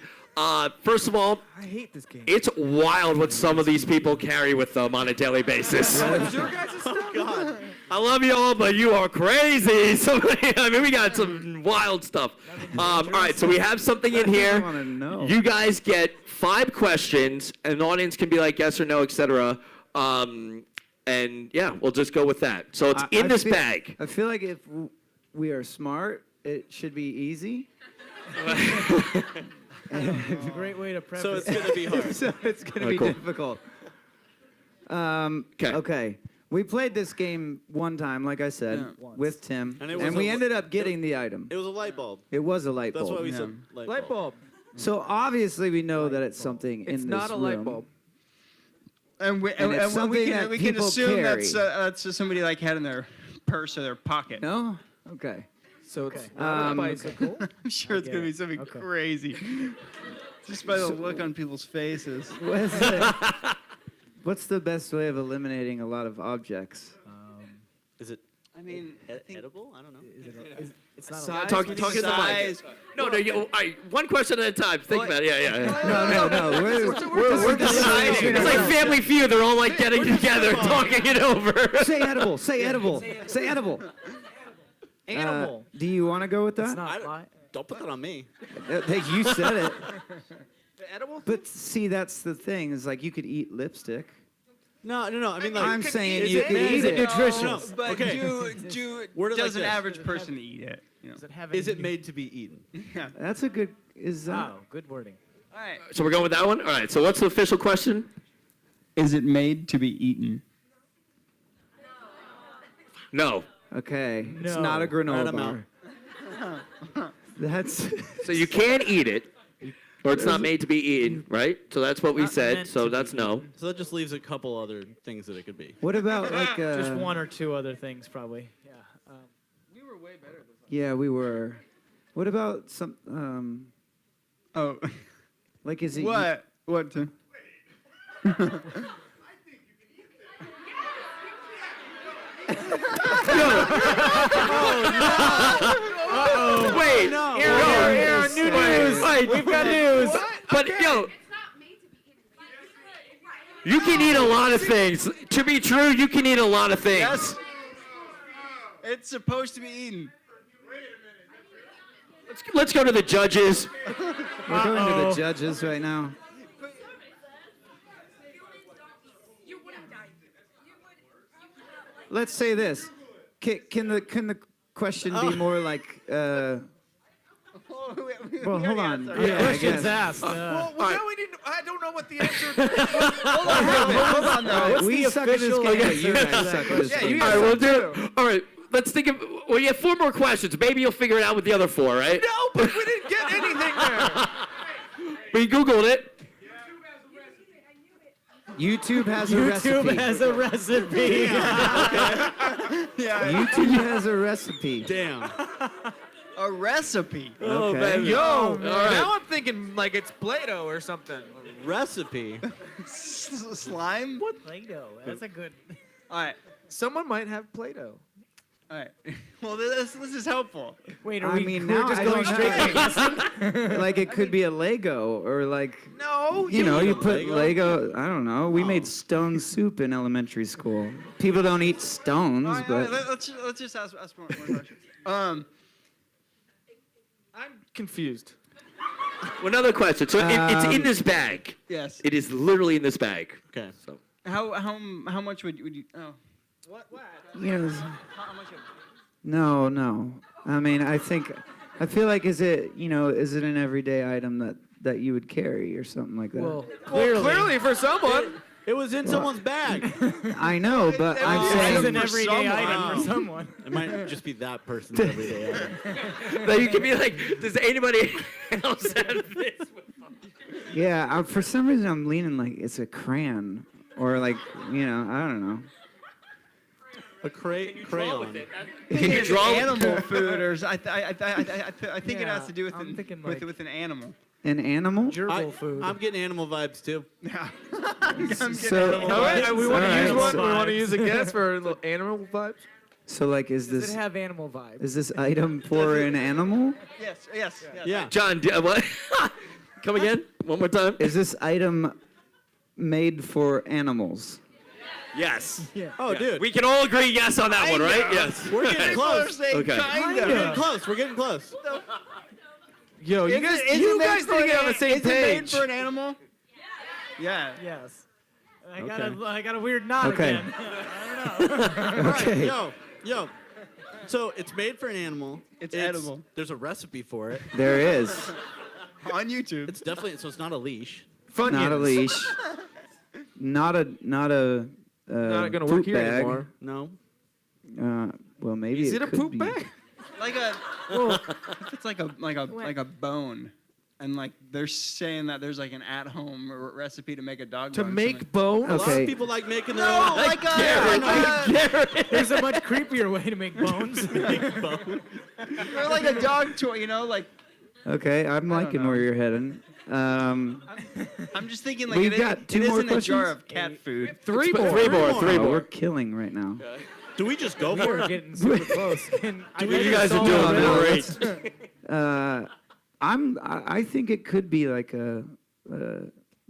First of all, I hate this game. it's wild what some of these people carry with them on a daily basis. What's your guys' stuff? God. I love you all, but you are crazy. I mean, we got some wild stuff. All right, so we have something in I here. want to know. You guys get 5 questions, and the audience can be like yes or no, etc. And yeah, we'll just go with that. So it's in this bag. I feel like if we are smart, it should be easy. It's a great way to preface. So it's gonna be hard. So it's going to be cool. difficult. Okay. Okay. We played this game one time, like I said, Yeah. with Tim, And and, it was we a- ended up getting the item. It was a light bulb. It was a light bulb. That's why we Yeah. said Light bulb. So obviously we know that it's something in It's this not a light room. bulb. And we, And it's and something we that can, we can people assume that's carry. that's just somebody like had in their purse or their pocket. No? Okay. So it's not a bicycle. I'm sure it's gonna be something Okay. crazy. Just by the look on people's faces. What's the best way of eliminating a lot of objects? Is it I mean, I think edible? I don't know. It's not size, Talk in the mic. size. No, all right, one question at a time. Think about it. Yeah. No. We're deciding. It's like Family Feud. They're all like getting together, talking it over. Say edible. Say edible. Say edible. animal. Do you want to go with It's that? not light. Don't put that on me. You said it. The edible? But see, that's the thing. Is like you could eat lipstick. No. I mean, like, I'm saying is you it could made- eat it. nutritious? But Okay. Word it like does an this. average person eat it? You know? Does it have Is it any- made to be eaten? That's a good. Is that? Wow, good wording. All right. So we're going with that one. All right. So what's the official question? Is it made to be eaten? No. Okay. It's No. not a Right, granola I'm out. bar. That's. So you can eat it, or it's not made to be eaten, right? So that's what we Not said. meant So to be that's no. So that just leaves a couple other things that it could be. What about like? Just one or two other things, probably. Yeah. We were way better than Yeah, we were. What about some? Oh, Like, is it? what? What? Tim? Wait. Aaron, new news. Wait. We've got news. But yo, you can eat a lot of things. To be true, you can eat a lot of things. Yes. It's supposed to be eaten. Let's go to the judges. We're going to the judges right now. Let's say this. Can the question be more like? Well, hold on. Yeah, I Questions guess. asked. All right. now we need. I don't know what the answer. Hold on, though. What's We the suck at this official game, but answer you to guys that suck at this question? game. All right, we'll do. All right, let's think of. Well, you have 4 more questions. Maybe you'll figure it out with the other 4, right? No, but we didn't get anything there. We googled it. YouTube has a recipe. YouTube has a recipe. YouTube has a recipe. Damn. A recipe. Oh Okay. man, Yo, right. now I'm thinking like it's Play-Doh or something. Recipe. Slime. Play-Doh. That's a good. All right. Someone might have Play-Doh. All right. Well, this is helpful. Wait, I mean, now just I going don't straight to Like it could be a Lego or like. No, You know, you put Lego? Lego. I don't know. We made stone soup in elementary school. People don't eat stones, All right, but let's just ask more questions. I'm confused. Another question. So it's in this bag. Yes. It is literally in this bag. Okay. So How much would you? Oh. you know, How much? no. I mean, I feel like is it an everyday item that you would carry or something like that? Well, clearly for someone, It was in someone's bag. I know, but I'm it's saying an everyday someone. item for someone. It might just be that person's everyday item. that you can be like, does anybody else have this? yeah. For some reason, I'm leaning like it's a crayon or like I don't know. A crayon. Can you draw? Animal food, or I think it has to do with I'm thinking with an animal. An animal? Gerbil food. I'm getting animal vibes too. So, All right, we want to Alright, use one. so- We want to use a guess for a little animal vibes. so like, Does it have animal vibes? is this item for an animal? Yes. Yeah. John, what? Come again? One more time. Is this item made for animals? Yes. Oh, dude. We can all agree yes on that one, right? Yes. We're getting close. Okay. We're getting close. We're getting close. Yo, you guys need to get on the same Is it made page. for an animal? Yeah. Yes. I got a weird nod Okay. again. Okay. Yo. So it's made for an animal. It's edible. There's a recipe for it. There is. On YouTube. It's definitely so it's not a leash. Not a leash. Not a Not gonna poop work here bag. anymore. No. Well, maybe Is it a could poop be. bag? Like a, if it's like a bone, and like they're saying that there's like an at-home recipe to make a dog To bone, make bone? A lot Okay. of people like making their No, own. like There's a much creepier way to make bones. or like a dog toy, you know, like Okay, I'm liking know. where you're heading. I'm just thinking like We've it, got it 2 more isn't a jar questions? of cat food. Three more. Oh, we're killing right now. Do we just go for We're it? getting super close. And I You think You guys it's are all doing around. great. I think it could be like a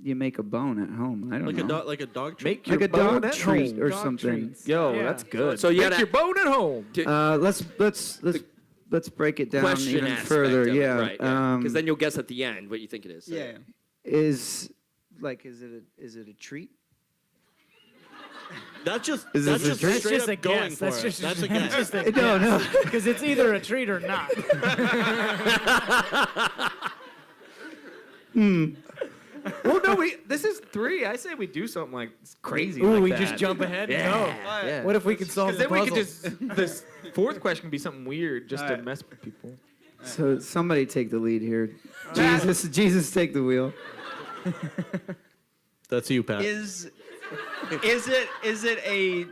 you make a bone at home. I don't know. Like a dog treat. Make your Like a bone dog at treat home. or Dog something. treats. Yo, Yeah. that's good. So you Make gotta- your bone at home. Let's break it down Question even aspect further. of it, Yeah. right? Because then you'll guess at the end what you think it is. So. Yeah. Is it a treat? That's just Is that's this a just drink? straight That's just up a going guess. for That's it. just That's a that's guess. just a No, no. Because it's either a treat or not. Well, no, this is 3. I say we do something like crazy. Ooh, like we that. just jump ahead? Yeah. No. Yeah. What if we could solve the Then we could puzzles? just this 4th question can be something weird just to Alright. mess with people. So somebody take the lead here. Jesus, take the wheel. That's you, Pat. Is it a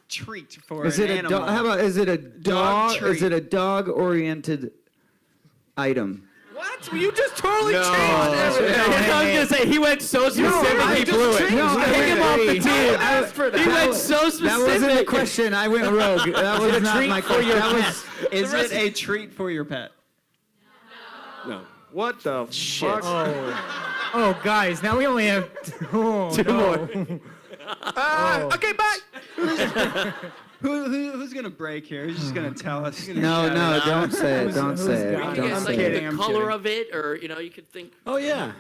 treat for Is an it a animal? dog? How about is it a dog? treat. Is it a dog-oriented item? What? You just totally No. changed I everything. was gonna say he went so specific. I he just blew it. changed No, Kick him off the I- team. I- asked for that. He went so specific. That wasn't a question. I went rogue. That was not my question. That was Is it a treat for your pet? No. What the Shit. fuck? Oh, guys, now we only have two more. Okay, bye. Who's gonna break here? Who's just gonna tell us? Who's gonna no, shout no. it out? Don't say it. Don't say got it. it? Don't Guess, say like it. I'm the color kidding. of it, or you could think Oh yeah.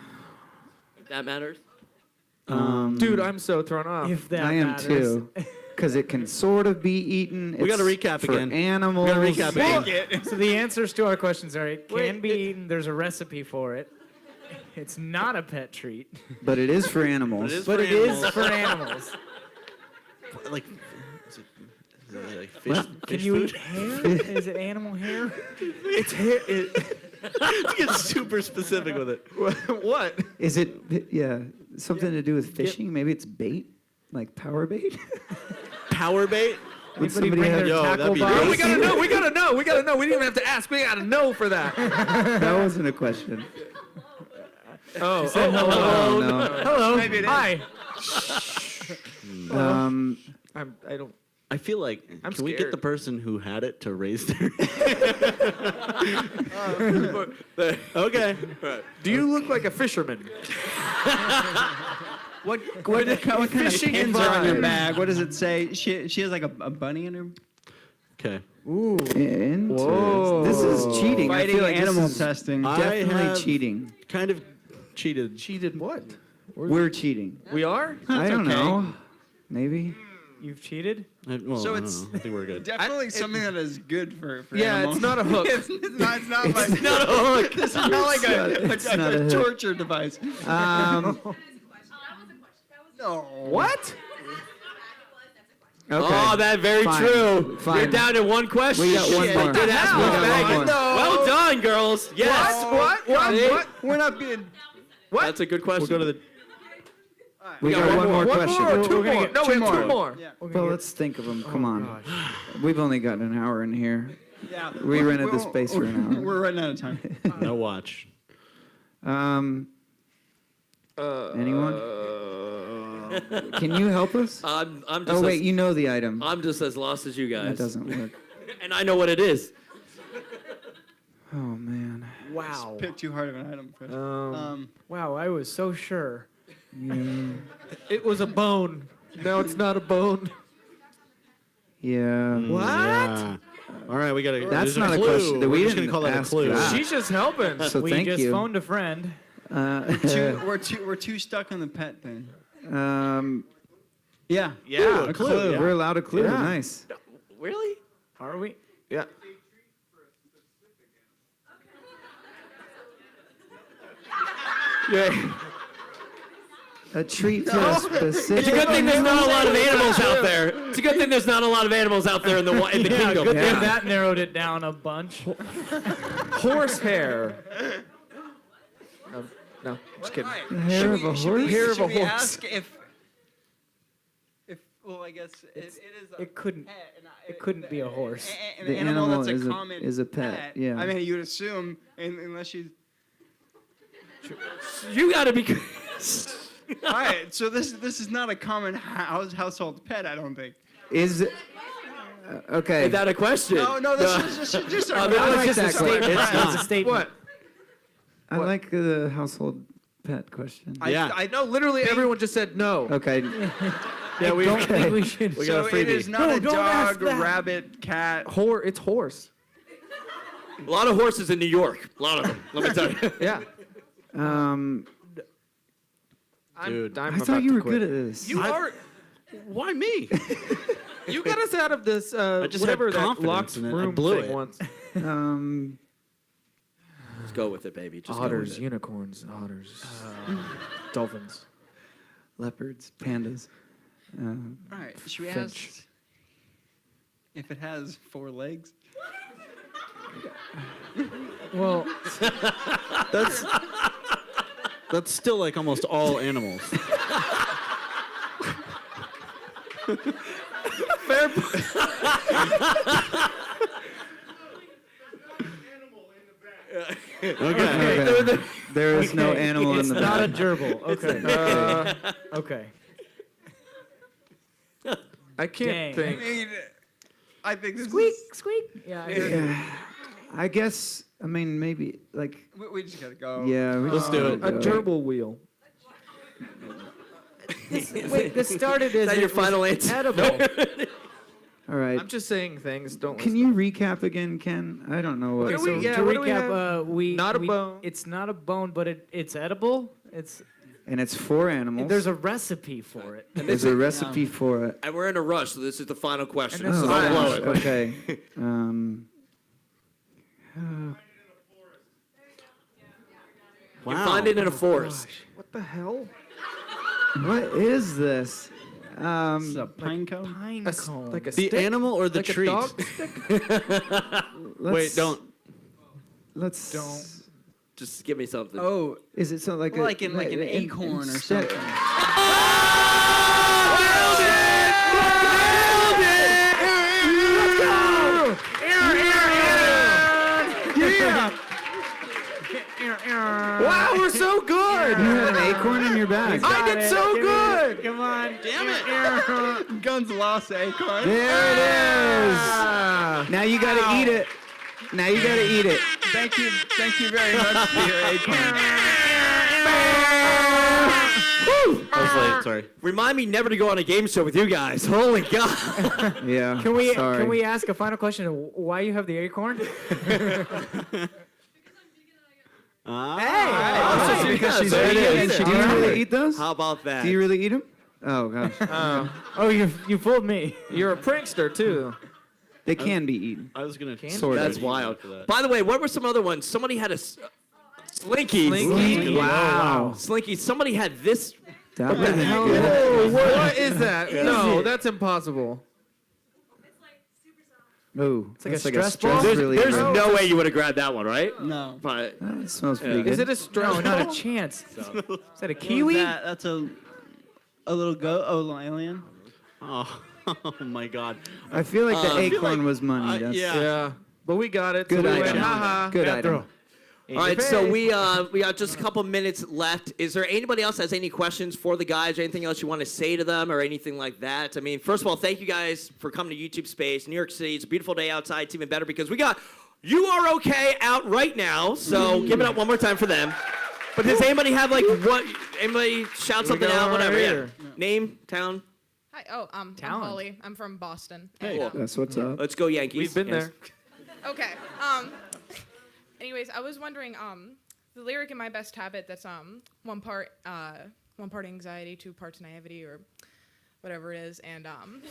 if that matters. Dude, I'm so thrown off. If that I am matters. too. Because it can sort of be eaten. We gotta It's recap for again. Animals. We gotta recap again. So the answers to our questions are: it can Wait, be eaten. There's a recipe for it. It's not a pet treat, But it is for animals. but it is for animals. Like, is it like fish, What? Can fish you food? eat hair? Is it animal hair? It's hair. Let's get super specific with it. What? Is it? Yeah, something to do with fishing. Maybe it's bait, like power bait. Power bait? Would Anybody somebody bring have? their Yo, tackle that'd be box? nice. We gotta know. We gotta know. We gotta know. We didn't even have to ask. We gotta know for that. That wasn't a question. Oh, Oh no. Hello. Maybe it is. Hi. I don't. I feel like I'm can we get scared. the person who had it to raise their Okay. Do you look like a fisherman? What kind of Fishing pins are on your vibes. bag? What does it say? She has like a bunny in her. Okay. Ooh. Interesting. Whoa. This is cheating. I Fighting feel like animal this is testing. I definitely have- cheating. Kind of cheated. Cheated what? We're cheating. We are? I don't okay. know. Maybe. You've cheated? Well, So I don't it's- know. I think we're good. Definitely something that is good for Yeah, animals. it's not a hook. it's not. It's not like. It's not a hook. This is not like It's not a hook. torture device. No. What? Okay. Oh, that's very Fine. true. Fine. You're down to one question. We got one Shit, more. I did ask We one got bag. one more. Well done, girls. Yes. What? See? What? We're not being. That's a good question. We'll go to the We got one more question. One more, two We're gonna more. get No, two we have two more. more. Yeah. Well, let's think of them. Come on. We've only got an hour in here. Yeah. We rented the space for an hour. We're running out of time. no watch. Anyone? Can you help us? I'm just Oh wait, as, you know the item. I'm just as lost as you That guys. doesn't work. And I know what it is. Oh man. Wow. Pick too hard of an item, Chris. Wow, I was so sure. Yeah. It was a bone. No, it's not a bone. Yeah. What? Yeah. All right, we got to. That's there's not a clue. question that We're we just gonna didn't call that a ask clue. that. She's just helping. So we thank just you. phoned a friend. We're too stuck on the pet thing. Yeah. Yeah. a clue. We're allowed a clue. Yeah. Nice. Really? Are we? Yeah. Yeah. A treat for a specific. It's a good thing there's not a lot of animals out there. It's a good thing there's not a lot of animals out there in the kingdom. Good Yeah. thing that narrowed it down a bunch. Horsehair. No, just kidding. The hair of a horse. Hair of Should a we horse. ask if well, I guess it is a It couldn't. pet. And It couldn't be a horse. An The animal animal that's is a a- common is a pet, yeah. I mean, you'd assume, unless she's. You gotta be. All right, so this is not a common household pet, I don't think. Is it? Okay. Is that a question? No, this is just a that I was like just a that statement. question. It's a statement. What? I like the household pet question. Yeah. I No, literally everyone just said no. Okay. Yeah, we don't think we should. We got So a freebie. it is not No, a don't ask dog, that. rabbit, cat. It's horse. A lot of horses in New York. A lot of them. Let me tell you. Yeah. Dude. I I'm thought about you to were quit. good at this. You are. Why me? You got us out of this. just had whatever that confidence locked in it. I room blew thing it. once. Just go with it, baby. Just go Otters, with it. unicorns, otters, dolphins. Leopards, pandas. All right, should we Finch. ask if it has 4 legs? Well, That's still like almost all animals. Fair. Okay. There is no animal in it's the not a bag. gerbil. Okay. Okay. I can't Dang. I think. mean, I think this Squeak, is. squeak. Yeah. I heard it. Yeah. I guess. I mean, maybe like. We just gotta go. Yeah. Let's do it. A gerbil wheel. Wait, this started as that your it was final answer? edible. All right. I'm just saying things. Don't. Can you recap again, Ken? I don't know what. Okay, do we- so yeah, to what do we have? recap, we Not a we- bone. It's not a bone, but it's edible. It's And it's 4 animals. there's a recipe for it. There's a recipe for it. And we're in a rush, so this is the final question. And So this don't is- blow it. Okay. You find it in a forest. What the hell? What is this? It's a pine cone. Pine A s- cone. like a The stick? animal or the like treat? A dog stick? Wait, don't. Let's. Don't. Just give me something. Oh, Is it something like a like an acorn or instead- something. Wow, we're so good. You had an acorn in your bag. I did so good. Come on. Damn it! Guns lost acorn. There it is. Now you gotta eat it. Now you gotta eat it. Thank you very much for your acorn. I was late. Sorry. Remind me never to go on a game show with you guys. Holy God. Yeah. Can we Sorry. ask a final question? Why you have the acorn? Oh, so because she's there it vegan is. and do you really eat those? How about that? Do you really eat them? Oh gosh. Oh, you fooled me. You're a prankster too. They can be eaten. I was gonna. Sort of. That's wild. By the way, what were some other ones? Somebody had a Slinky. Slinky? Wow. Slinky. Somebody had this. That was Whoa, good. what is that? No, that's impossible. Ooh, like a that's stress ball? There's reliever. no way you would have grabbed that one, right? No. But That smells pretty good. Is it a stress No, not ball? a chance. Is that a What kiwi? is that? That's a little goat. Oh, little alien. Oh, oh my God. I feel like the I feel acorn like- was money. That's yeah. Yeah, but we got it. Good so we item. went, haha. Good Bad item. throw. In all your right, so face. we got just a couple minutes left. Is there anybody else that has any questions for the guys? Or anything else you want to say to them, or anything like that? I mean, first of all, thank you guys for coming to YouTube Space, New York City. It's a beautiful day outside. It's even better because we got You Are Okay out right now, so give it up one more time for them. But does anybody have like what? Anybody shout something out? Whatever. Yeah. Name, town. Hi. I'm Holly. I'm from Boston. Hey. And, That's what's up. Let's go Yankees. We've been there. okay. Anyways, I was wondering, the lyric in My Best Habit that's one part anxiety, two parts naivety, or whatever it is, and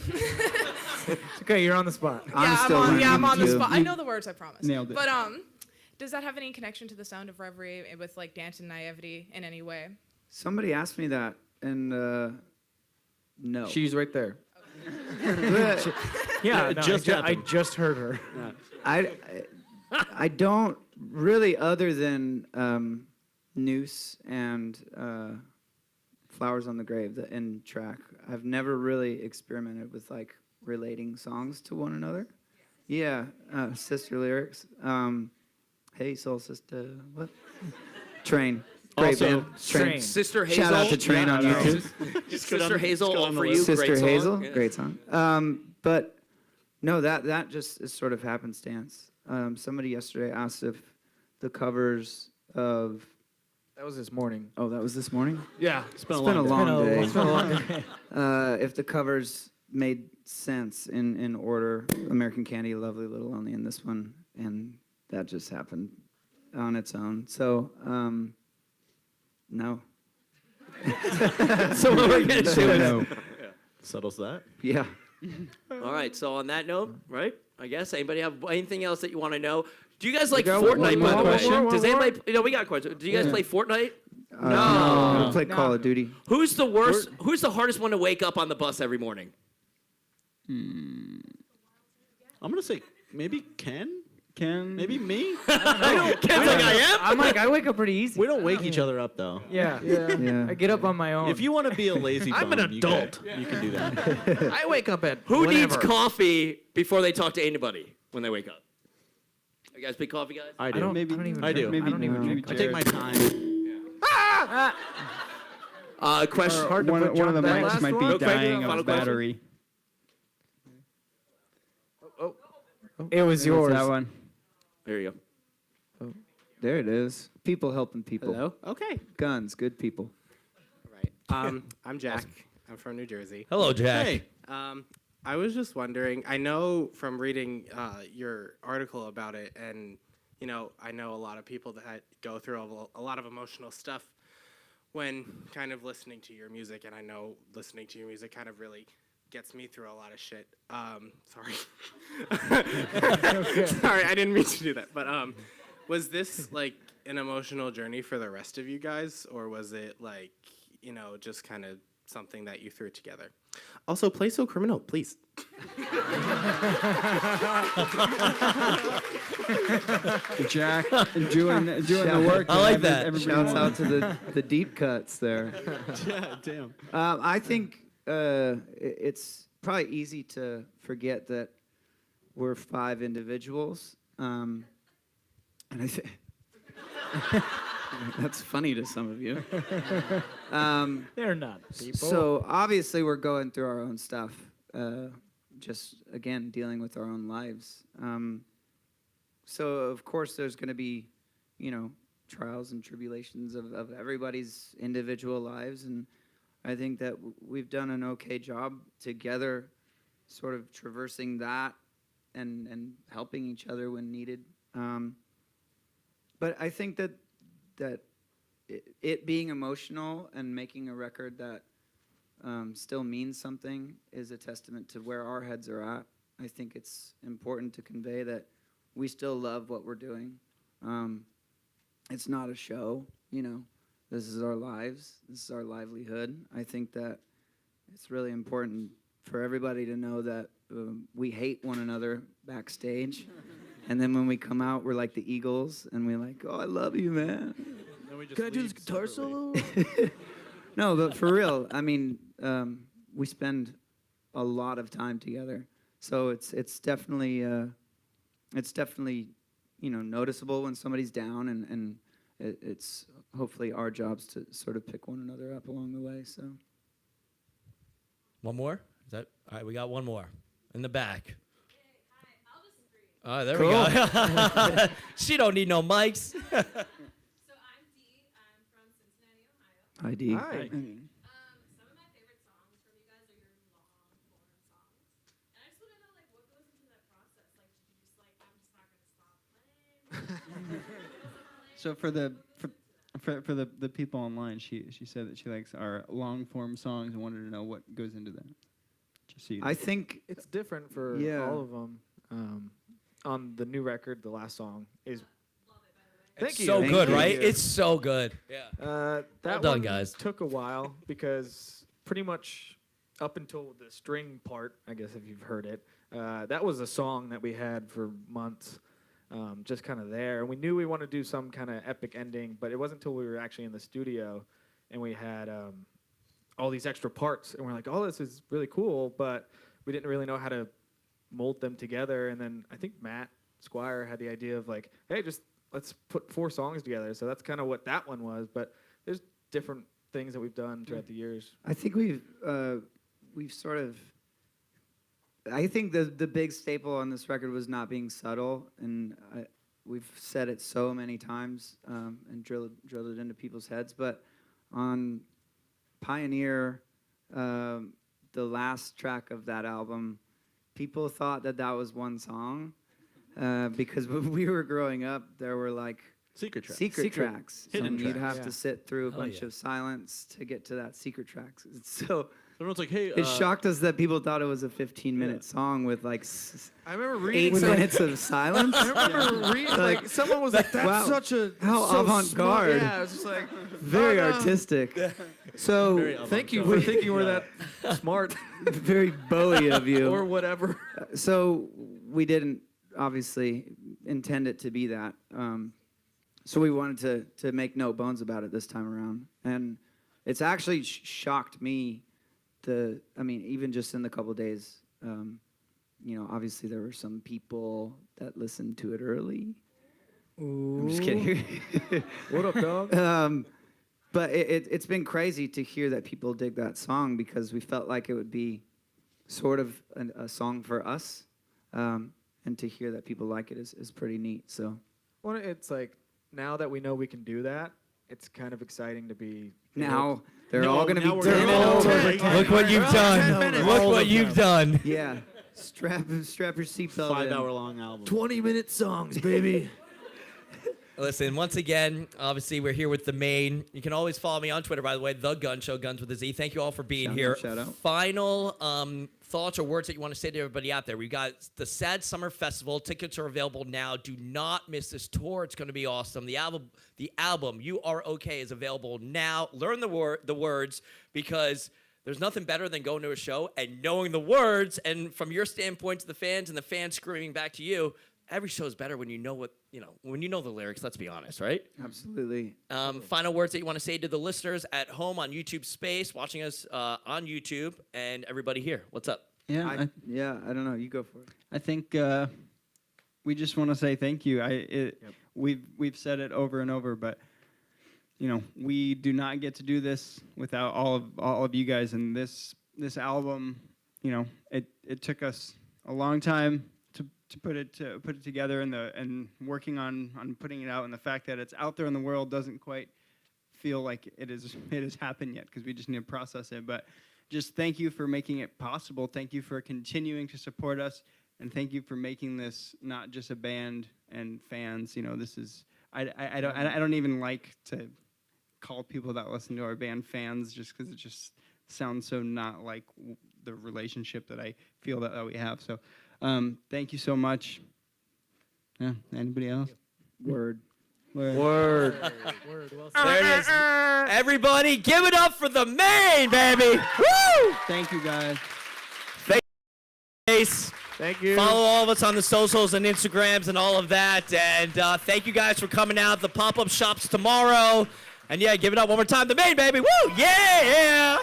It's okay, you're on the spot. I'm on the spot. I know the words, I promise. Nailed it. But does that have any connection to the Sound of Reverie with like dance and naivety in any way? Somebody asked me that, and no. She's right there. Yeah, no, just I happened. just heard her. I don't really, other than Noose and Flowers on the Grave, the end track. I've never really experimented with like relating songs to one another. Yeah, sister lyrics. Hey, soul sister, what? Train. Great Also, band. Train. Train. Sister Hazel. Shout out to Train on YouTube. Sister Hazel, all for you. Sister Great song. Hazel, Yeah. great song. But no, that just is sort of happenstance. Somebody yesterday asked if the covers of That was this morning. that was this morning. Yeah. It's been It's a been a long day. long day. It's been a long day. If the covers made sense in order, American Candy, Lovely Little Lonely, and this one, and that just happened on its own. So, no. So what we're gonna do is, Settles that. Yeah. all right. So on that note, right? I guess anybody have anything else that you want to know? Do you guys like got Fortnite, one by more the way? question? Does anybody? We got questions. Do you guys Yeah. play Fortnite? No. We played Call of Duty. Who's the worst? Who's the hardest one to wake up on the bus every morning? I'm gonna say maybe Ken. Can Maybe me. Ken's like I am. I'm like, I wake up pretty easy. We don't wake each other up though. Yeah. Yeah. I get up on my own. If you want to be a lazy bum, I'm an adult. You can do that. I wake up at Who needs whenever. coffee before they talk to anybody when they wake up? You guys big coffee guys? I I do. don't, Maybe- I don't even I do. drink- Maybe- I don't even maybe drink I take my coffee. time. Question. hard to one put of John the back. mics Last might one? be Okay, dying final of question. battery. It was It's yours. that one. There you go. There it is. People helping people. Hello? Okay. Guns, good people. Right. I'm Jack. I'm from New Jersey. Hello, Jack. Hey. I was just wondering, I know from reading your article about it, and, I know a lot of people that go through a lot of emotional stuff when kind of listening to your music, and I know listening to your music kind of really gets me through a lot of shit. Sorry. Sorry, I didn't mean to do that. But was this like an emotional journey for the rest of you guys, or was it like, just kind of something that you threw together? Also, play So Criminal, please. Jack, doing the work. I like that that. everybody Shouts out wants. to the deep cuts there. Yeah, damn. I think it's probably easy to forget that we're 5 individuals. And I think that's funny to some of you. They're not people. So obviously we're going through our own stuff. Just again dealing with our own lives. So of course there's going to be, trials and tribulations of everybody's individual lives, and I think that we've done an okay job together, sort of traversing that and helping each other when needed. But I think that it being emotional and making a record that still means something is a testament to where our heads are at. I think it's important to convey that we still love what we're doing. It's not a show, This is our lives. This is our livelihood. I think that it's really important for everybody to know that we hate one another backstage. And then when we come out, we're like the Eagles, and we're like, oh, I love you, man. Can I do this guitar solo? No, but for real, I mean, we spend a lot of time together, so it's definitely noticeable when somebody's down, and it's hopefully our jobs to sort of pick one another up along the way. So One more? Is that all right? We got one more in the back. Oh, there Cool. we go. She don't need no mics. Hi, D. Hi. Some of my favorite songs from you guys are your long form songs. And I just want to know, like, what goes into that process? Like, did you just, like, I'm just not going to stop playing? So for the people online, she said that she likes our long form songs and wanted to know what goes into that. Just so you know. I think It's different for Yeah. all of them. On the new record, the last song is. Thank It's you. so Thank good, you. right? It's so good. Yeah. That done, one guys. took a while because pretty much up until the string part, I guess if you've heard it, that was a song that we had for months, just kind of there. And we knew we wanted to do some kind of epic ending, but it wasn't until we were actually in the studio and we had all these extra parts, and we're like, oh, this is really cool, but we didn't really know how to mold them together. And then I think Matt Squire had the idea of like, hey, just let's put 4 songs together. So that's kind of what that one was. But there's different things that we've done throughout the years. I think we've sort of. I think the big staple on this record was not being subtle, and we've said it so many times and drilled it into people's heads. But on Pioneer, the last track of that album, people thought that was one song because when we were growing up, there were like Secret tracks. secret tracks, Hidden and you'd tracks. have to sit through a Oh, bunch yeah. of silence to get to that secret tracks. So Everyone's like, hey, it shocked us that people thought it was a 15-minute song with like I remember 8 reading some- minutes of silence. I remember reading, like, someone was like, that's Wow. such a. How so avant-garde. smart. Yeah, it was just like. Very oh, no. artistic. Very So Thank you for thinking we're that smart very Bowie of you. or whatever. So we didn't obviously intend it to be that. So we wanted to make no bones about it this time around. And it's actually shocked me. Even just in the couple days, obviously there were some people that listened to it early. I'm just kidding. What up, dog? But it's been crazy to hear that people dig that song because we felt like it would be sort of a song for us. And to hear that people like it is pretty neat. So Well, it's like now that we know we can do that, it's kind of exciting to be. now they're No, all going to now be we're turning gonna go over. over 10. Look what you've done. minutes. Look All what of you've done. Yeah. Strap your seatbelt 5 in. hour long album. 20-minute songs, baby. Listen, once again, obviously we're here with the Maine. You can always follow me on Twitter, by the way, The Gun Show, Guns with a Z. Thank you all for being here. Shout out. Final thoughts or words that you want to say to everybody out there. We've got the Sad Summer Festival. Tickets are available now. Do not miss this tour. It's going to be awesome. The album, You Are Okay, is available now. Learn the words because there's nothing better than going to a show and knowing the words. And from your standpoint to the fans and the fans screaming back to you, every show is better when you know when you know the lyrics, let's be honest, right? Absolutely. Final words that you want to say to the listeners at home on YouTube Space, watching us on YouTube, and everybody here. What's up? Yeah, I don't know. You go for it. I think we just want to say thank you. We've said it over and over, but we do not get to do this without all of you guys. And this album, it took us a long time to put it together, and working on putting it out, and the fact that it's out there in the world doesn't quite feel like it has happened yet because we just need to process it. But just thank you for making it possible. Thank you for continuing to support us, and thank you for making this not just a band and fans. This is I don't even like to call people that listen to our band fans just because it just sounds so not like the relationship that I feel that we have. So thank you so much. Yeah, anybody else? Word. Word. There it is. Everybody, give it up for the Maine, baby. Woo! Thank you, guys. Face. Thank you. Follow all of us on the socials and Instagrams and all of that. And thank you guys for coming out. The pop-up shop's tomorrow. And yeah, give it up one more time. The Maine, baby. Woo! Yeah!